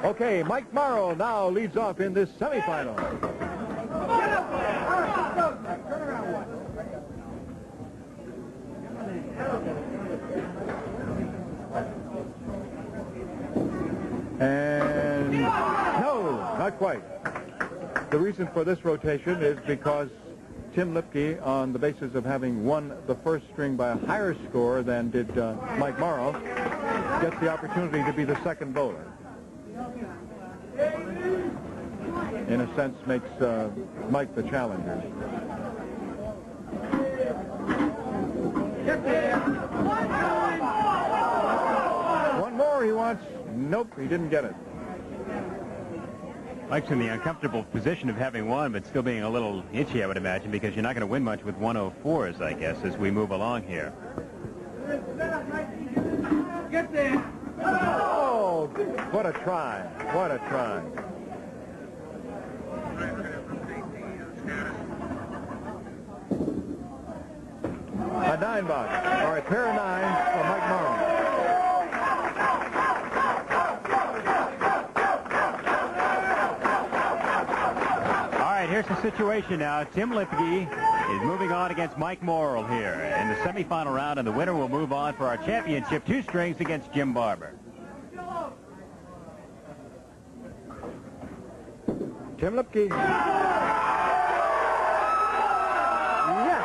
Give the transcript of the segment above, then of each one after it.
Okay, Mike Morrow now leads off in this semifinal. And no, not quite. The reason for this rotation is because Tim Lipke, on the basis of having won the first string by a higher score than did Mike Morrow, gets the opportunity to be the second bowler. In a sense, makes Mike the challenger. One more he wants. Nope, he didn't get it. Mike's in the uncomfortable position of having won, but still being a little itchy, I would imagine, because you're not going to win much with 104s, I guess, as we move along here. Get there! Oh, what a try. What a try. A 9 box, or a pair of 9 for Mike Morrow. Here's the situation now. Tim Lipke is moving on against Mike Morrill here in the semifinal round, and the winner will move on for our championship 2 strings against Jim Barber. Tim Lipke. Yes.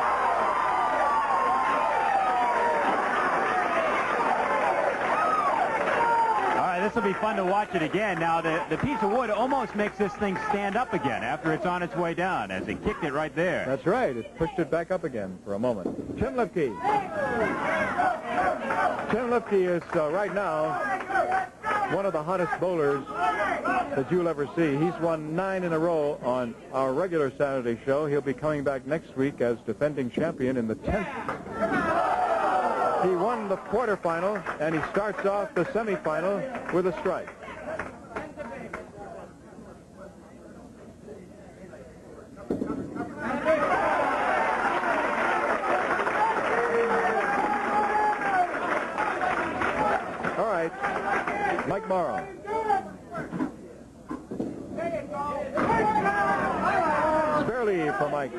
This will be fun to watch it again. Now, the piece of wood almost makes this thing stand up again after it's on its way down, as it kicked it right there. That's right. It pushed it back up again for a moment. Tim Lipke. Tim Lipke is, right now, one of the hottest bowlers that you'll ever see. He's won 9 in a row on our regular Saturday show. He'll be coming back next week as defending champion in the 10th. He won the quarterfinal, and he starts off the semifinal with a strike. All right, Mike Morrow. Spare leave for Mike.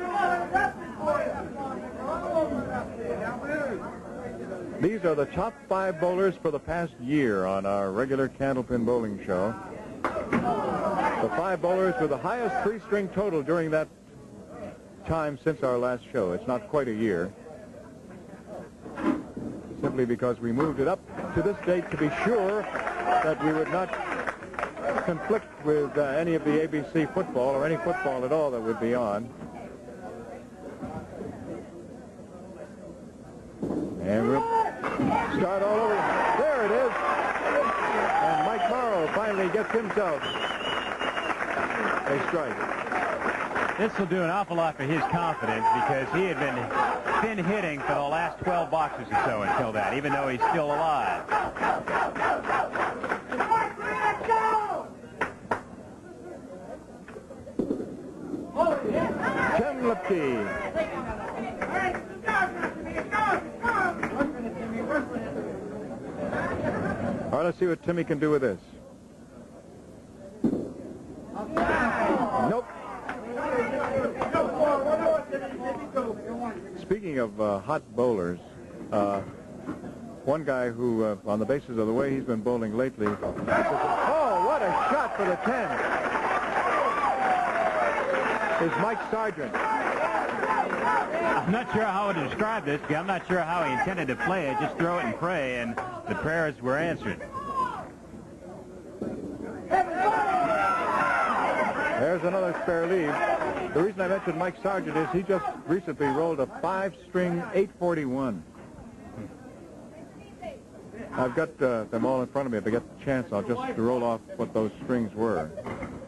These are the top 5 bowlers for the past year on our regular Candlepin bowling show. The 5 bowlers with the highest 3-string total during that time since our last show. It's not quite a year. Simply because we moved it up to this date to be sure that we would not conflict with any of the ABC football or any football at all that would be on. And we'll start all over. There it is. And Mike Morrow finally gets himself a strike. This will do an awful lot for his confidence, because he had been hitting for the last 12 boxes or so until that, even though he's still alive. Tim Lipke. All right, let's see what Timmy can do with this. Nope. Speaking of hot bowlers, one guy who, on the basis of the way he's been bowling lately, oh, what a shot for the 10, is Mike Sargent. I'm not sure how to describe this. I'm not sure how he intended to play it. Just throw it and pray, and the prayers were answered. There's another spare leave. The reason I mentioned Mike Sargent is he just recently rolled a 5-string 841. I've got them all in front of me. If I get the chance, I'll just roll off what those strings were.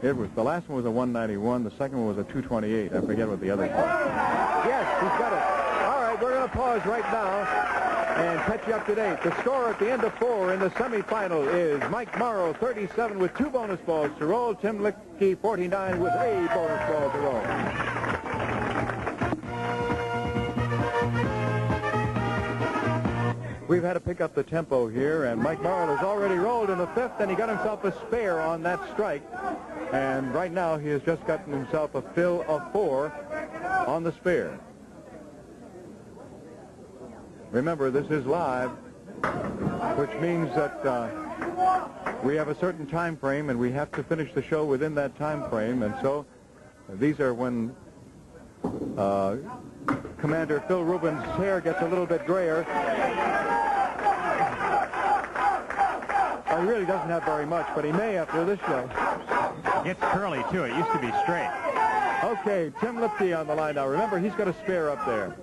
The last one was a 191. The second one was a 228. I forget what the other was. Yes, he's got it. All right, we're going to pause right now and catch you up to date. The score at the end of 4 in the semifinal is Mike Morrow, 37 with 2 bonus balls to roll. Tim Lipke, 49 with a bonus ball to roll. we've had to pick up the tempo here, and Mike Morrill has already rolled in the 5th, and he got himself a spare on that strike. And right now he has just gotten himself a fill of 4 on the spare. Remember, this is live, which means that we have a certain time frame, and we have to finish the show within that time frame. And so these are when Commander Phil Rubin's hair gets a little bit grayer. He really doesn't have very much, but he may after this show. Gets curly, too. It used to be straight. Okay, Tim Lipke on the line now. Remember, he's got a spare up there.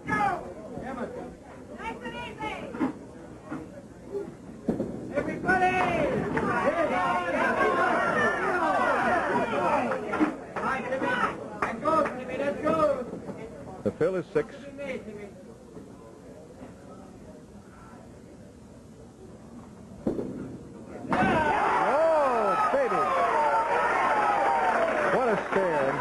The fill is 6. Oh, baby. What a spare.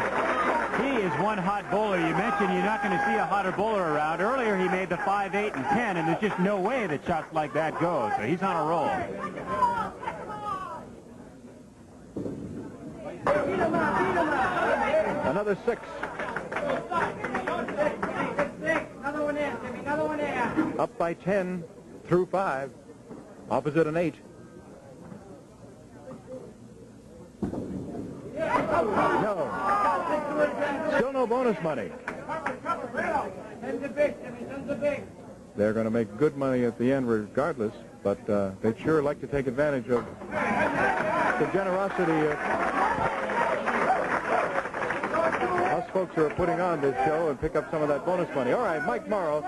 He is one hot bowler. You mentioned you're not going to see a hotter bowler around. Earlier he made the 5, 8, and 10, and there's just no way that shots like that go. So he's on a roll. Another 6. Up by 10 through 5. Opposite an 8. No. Still no bonus money. They're going to make good money at the end regardless, but they'd sure like to take advantage of the generosity of us folks who are putting on this show and pick up some of that bonus money. All right, Mike Morrow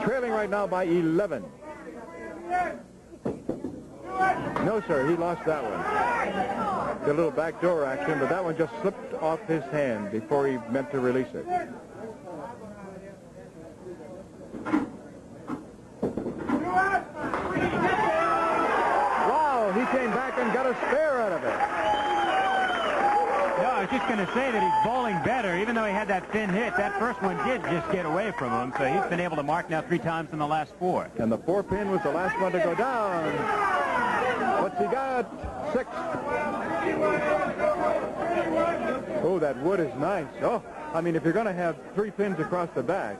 trailing right now by 11. No, sir, he lost that one. Did a little backdoor action, but that one just slipped off his hand before he meant to release it. Wow, he came back and got a spare out of it. No, I was just going to say that he's bowling better. Even though he had that thin hit, that first one did just get away from him, so he's been able to mark now 3 times in the last 4. And the 4-pin was the last one to go down. What's he got? 6. Oh, that wood is nice. Oh, I mean, if you're going to have 3 pins across the back,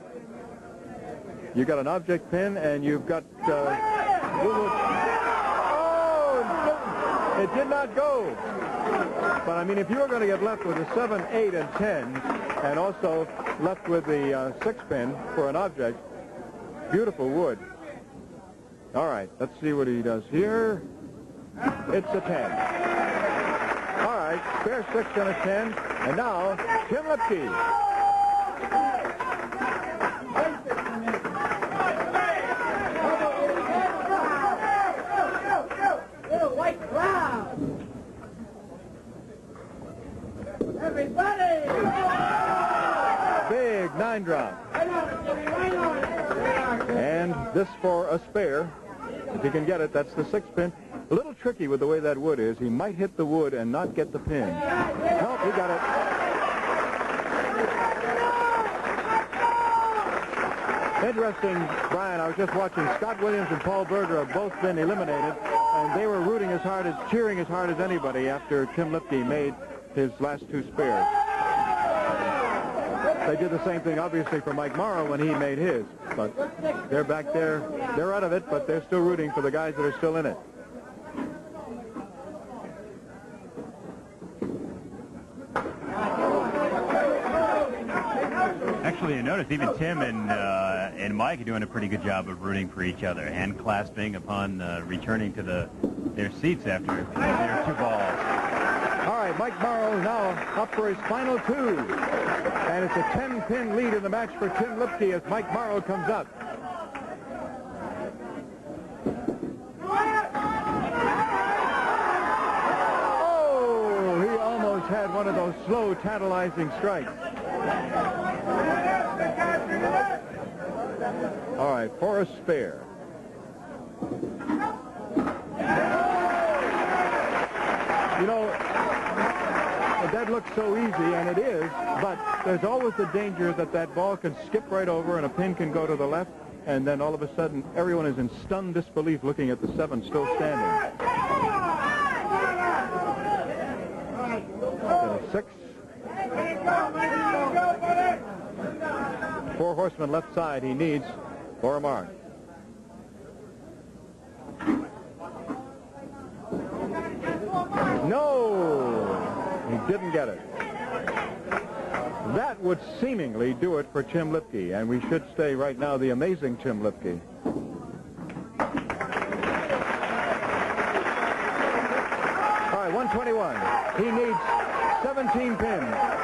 you got an object pin and you've got... oh, it did not go. But, I mean, if you were going to get left with a 7, 8, and 10, and also left with the 6-pin for an object, beautiful wood. All right, let's see what he does here. It's a 10. All right, spare 6 and a 10. And now, Tim Lipke. Everybody! Big 9 drop. And this for a spare. If he can get it, that's the 6-pin. A little tricky with the way that wood is. He might hit the wood and not get the pin. Nope, he got it. Interesting, Brian, I was just watching. Scott Williams and Paul Berger have both been eliminated, and they were rooting as hard as, cheering as hard as anybody after Tim Lipke made his last 2 spares. They did the same thing, obviously, for Mike Morrow when he made his. But they're back there. They're out of it, but they're still rooting for the guys that are still in it. Actually, you notice even Tim and Mike are doing a pretty good job of rooting for each other, hand clasping upon returning to their seats after their 2 balls. All right, Mike Morrow now up for his final 2. And it's a 10-pin lead in the match for Tim Lipke as Mike Morrow comes up. Oh, he almost had one of those slow, tantalizing strikes. All right, for a spare. You know, that looks so easy, and it is, but there's always the danger that that ball can skip right over and a pin can go to the left. and then all of a sudden, everyone is in stunned disbelief looking at the 7 still standing. 6. 4 horsemen left side he needs for a mark. No! He didn't get it. That would seemingly do it for Tim Lipke, and we should say right now the amazing Tim Lipke. All right, 121. He needs 17 pins.